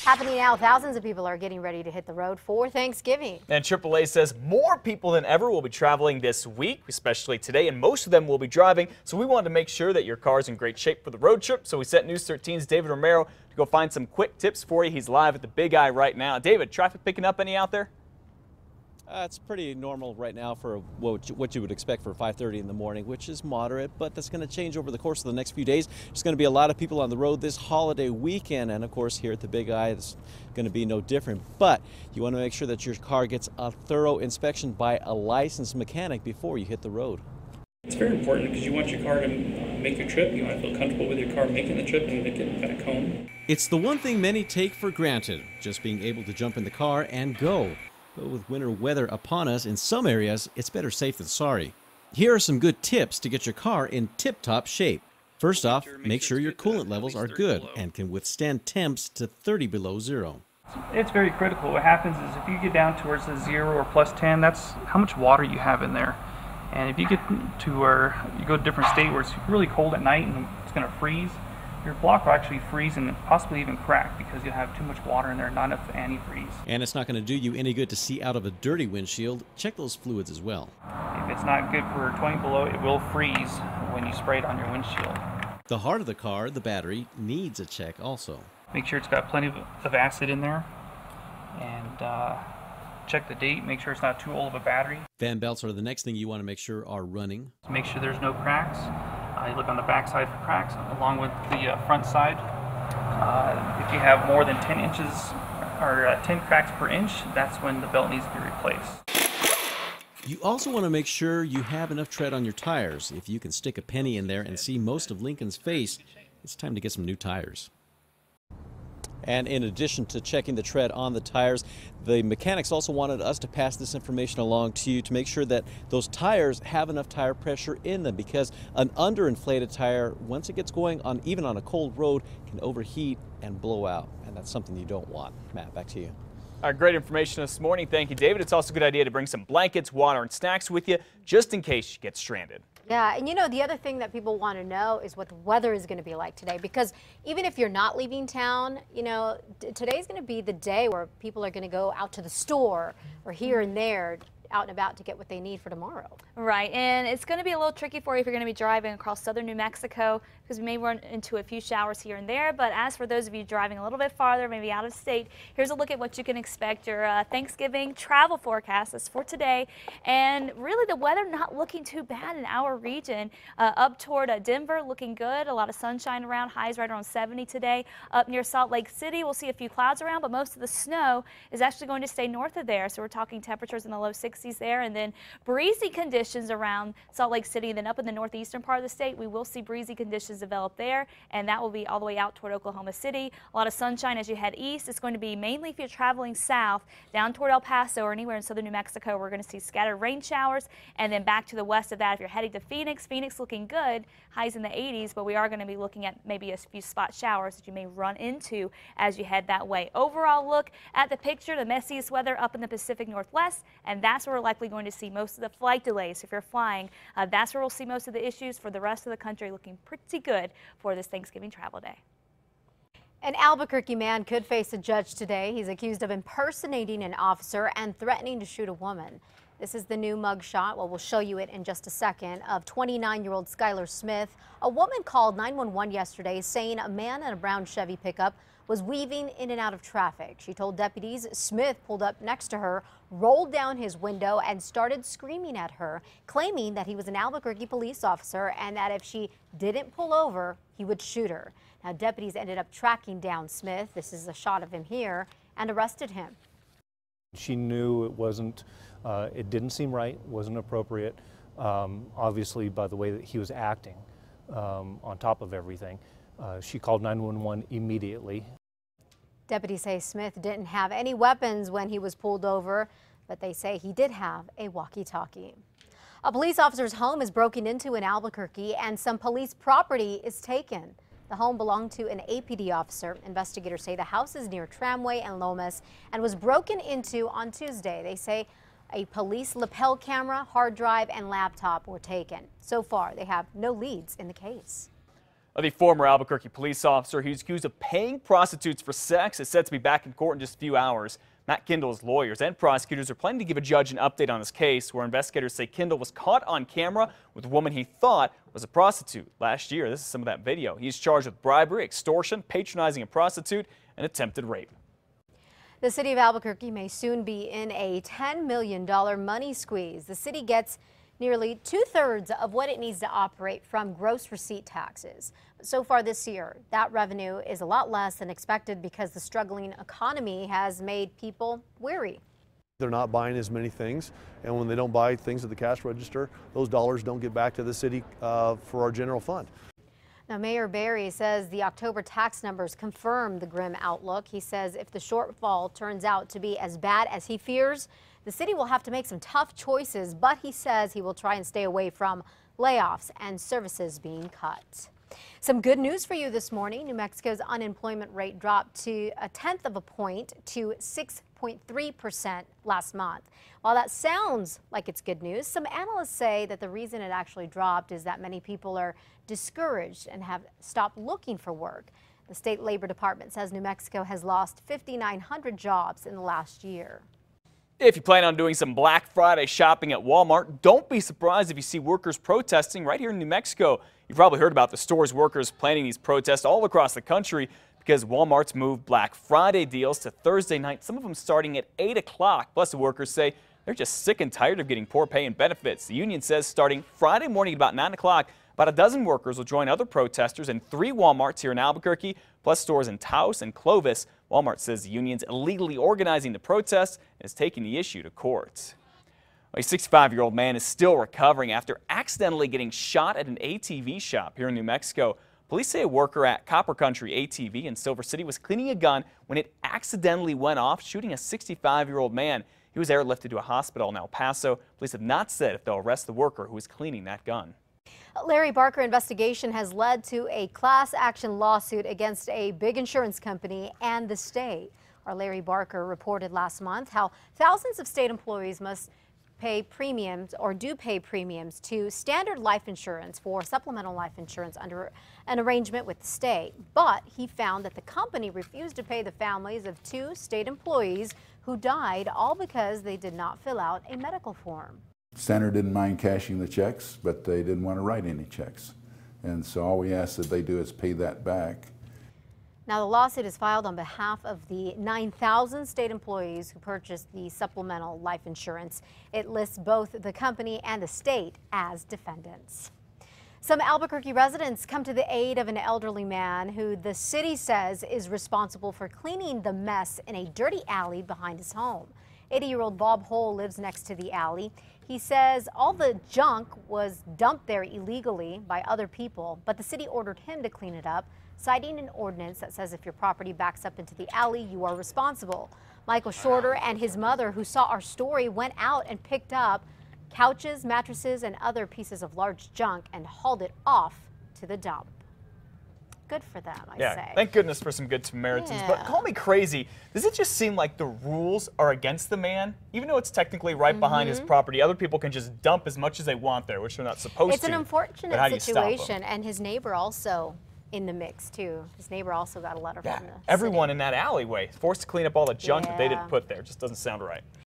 Happening now, thousands of people are getting ready to hit the road for Thanksgiving. And AAA says more people than ever will be traveling this week, especially today, and most of them will be driving. So we wanted to make sure that your car is in great shape for the road trip. So we sent News 13's David Romero to go find some quick tips for you. He's live at the Big Eye right now. David, traffic picking up any out there? It's pretty normal right now for what you would expect for 5:30 in the morning, which is moderate, but that's going to change over the course of the next few days. There's going to be a lot of people on the road this holiday weekend, and of course here at the Big Eye it's going to be no different. But you want to make sure that your car gets a thorough inspection by a licensed mechanic before you hit the road. It's very important because you want your car to make your trip. You want to feel comfortable with your car making the trip and getting back home. It's the one thing many take for granted, just being able to jump in the car and go. But with winter weather upon us in some areas, it's better safe than sorry. Here are some good tips to get your car in tip-top shape. First off, make sure your coolant levels are good and can withstand temps to 30 below zero. It's very critical. What happens is if you get down towards the 0 or plus 10, that's how much water you have in there. And if you get to where you go to a different state where it's really cold at night and it's going to freeze, your block will actually freeze and possibly even crack because you'll have too much water in there, not enough antifreeze. And it's not going to do you any good to see out of a dirty windshield. Check those fluids as well. If it's not good for 20 below, it will freeze when you spray it on your windshield. The heart of the car, the battery, needs a check also. Make sure it's got plenty of acid in there, and check the date. Make sure it's not too old of a battery. Fan belts are the next thing you want to make sure are running. Make sure there's no cracks. You look on the back side for cracks, along with the front side. If you have more than 10 inches or 10 cracks per inch, that's when the belt needs to be replaced. You also want to make sure you have enough tread on your tires. If you can stick a penny in there and see most of Lincoln's face, it's time to get some new tires. And in addition to checking the tread on the tires, the mechanics also wanted us to pass this information along to you to make sure that those tires have enough tire pressure in them, because an underinflated tire, once it gets going on even on a cold road, can overheat and blow out, and that's something you don't want. Matt, back to you. All right, great information this morning. Thank you, David. It's also a good idea to bring some blankets, water, and snacks with you just in case you get stranded. Yeah, and you know, the other thing that people want to know is what the weather is going to be like today, because even if you're not leaving town, you know, today's going to be the day where people are going to go out to the store or here and there, out and about to get what they need for tomorrow. Right, and it's going to be a little tricky for you if you're going to be driving across southern New Mexico, because we may run into a few showers here and there. But as for those of you driving a little bit farther, maybe out of state, here's a look at what you can expect. Your Thanksgiving travel forecast is for today, and really the weather not looking too bad in our region. Up toward Denver, looking good. A lot of sunshine around. Highs right around 70 today. Up near Salt Lake City, we'll see a few clouds around, but most of the snow is actually going to stay north of there. So we're talking temperatures in the low 60s there, and then breezy conditions around Salt Lake City. Then up in the northeastern part of the state, we will see breezy conditions develop there, and that will be all the way out toward Oklahoma City. A lot of sunshine as you head east. It's going to be mainly if you're traveling south down toward El Paso or anywhere in southern New Mexico. We're going to see scattered rain showers, and then back to the west of that if you're heading to Phoenix. Phoenix looking good, highs in the 80s, but we are going to be looking at maybe a few spot showers that you may run into as you head that way. Overall look at the picture, the messiest weather up in the Pacific Northwest, and that's where we're likely going to see most of the flight delays. If you're flying, that's where we'll see most of the issues. For the rest of the country, looking pretty good for this Thanksgiving travel day. An Albuquerque man could face a judge today. He's accused of impersonating an officer and threatening to shoot a woman. This is the new mugshot. Well, we'll show you it in just a second, of 29-year-old Skylar Smith. A woman called 911 yesterday saying a man in a brown Chevy pickup was weaving in and out of traffic. She told deputies Smith pulled up next to her, rolled down his window, and started screaming at her, claiming that he was an Albuquerque police officer and that if she didn't pull over, he would shoot her. Now, deputies ended up tracking down Smith. This is a shot of him here, and arrested him. She knew it wasn't, it didn't seem right, wasn't appropriate, obviously by the way that he was acting on top of everything. She called 911 immediately. Deputies say Smith didn't have any weapons when he was pulled over, but they say he did have a walkie-talkie. A police officer's home is broken into in Albuquerque, and some police property is taken. The home belonged to an APD officer. Investigators say the house is near Tramway and Lomas and was broken into on Tuesday. They say a police lapel camera, hard drive, and laptop were taken. So far, they have no leads in the case. The former Albuquerque police officer who's accused of paying prostitutes for sex is set to be back in court in just a few hours. Matt Kindle's lawyers and prosecutors are planning to give a judge an update on this case, where investigators say Kindle was caught on camera with a woman he thought was a prostitute last year. This is some of that video. He's charged with bribery, extortion, patronizing a prostitute, and attempted rape. The city of Albuquerque may soon be in a $10 million money squeeze. The city gets nearly 2/3 of what it needs to operate from gross receipt taxes. But so far this year, that revenue is a lot less than expected because the struggling economy has made people weary. They're not buying as many things, and when they don't buy things at the cash register, those dollars don't get back to the city for our general fund. Now, Mayor Berry says the October tax numbers confirm the grim outlook. He says if the shortfall turns out to be as bad as he fears, the city will have to make some tough choices, but he says he will try and stay away from layoffs and services being cut. Some good news for you this morning. New Mexico's unemployment rate dropped to 1/10 of a point to 6.3% last month. While that sounds like it's good news, some analysts say that the reason it actually dropped is that many people are discouraged and have stopped looking for work. The state labor department says New Mexico has lost 5,900 jobs in the last year. If you plan on doing some Black Friday shopping at Walmart, don't be surprised if you see workers protesting right here in New Mexico. You've probably heard about the store's workers planning these protests all across the country because Walmart's moved Black Friday deals to Thursday night, some of them starting at 8 o'clock. Plus, the workers say they're just sick and tired of getting poor pay and benefits. The union says starting Friday morning at about 9 o'clock, about a dozen workers will join other protesters in 3 Walmarts here in Albuquerque, plus stores in Taos and Clovis. Walmart says the union's illegally organizing the protests and is taking the issue to court. A 65-year-old man is still recovering after accidentally getting shot at an ATV shop here in New Mexico. Police say a worker at Copper Country ATV in Silver City was cleaning a gun when it accidentally went off, shooting a 65-year-old man. He was airlifted to a hospital in El Paso. Police have not said if they'll arrest the worker who was cleaning that gun. Larry Barker investigation has led to a class action lawsuit against a big insurance company and the state. Our Larry Barker reported last month how thousands of state employees must pay premiums or do pay premiums to standard life insurance for supplemental life insurance under an arrangement with the state. But he found that the company refused to pay the families of 2 state employees who died, all because they did not fill out a medical form. Standard didn't mind cashing the checks, but they didn't want to write any checks. And so all we ask that they do is pay that back. Now, the lawsuit is filed on behalf of the 9,000 state employees who purchased the supplemental life insurance. It lists both the company and the state as defendants. Some Albuquerque residents come to the aid of an elderly man who the city says is responsible for cleaning the mess in a dirty alley behind his home. 80-year-old Bob Hole lives next to the alley. He says all the junk was dumped there illegally by other people, but the city ordered him to clean it up, citing an ordinance that says if your property backs up into the alley, you are responsible. Michael Shorter and his mother, who saw our story, went out and picked up couches, mattresses, and other pieces of large junk and hauled it off to the dump. Good for them, I say. Thank goodness for some good Samaritans. Yeah. But call me crazy, does it just seem like the rules are against the man? Even though it's technically right behind his property, other people can just dump as much as they want there, which they're not supposed to. It's an unfortunate situation, and his neighbor also in the mix, too. His neighbor also got a letter from the everyone city. in that alleyway forced to clean up all the junk that they didn't put there. Just doesn't sound right.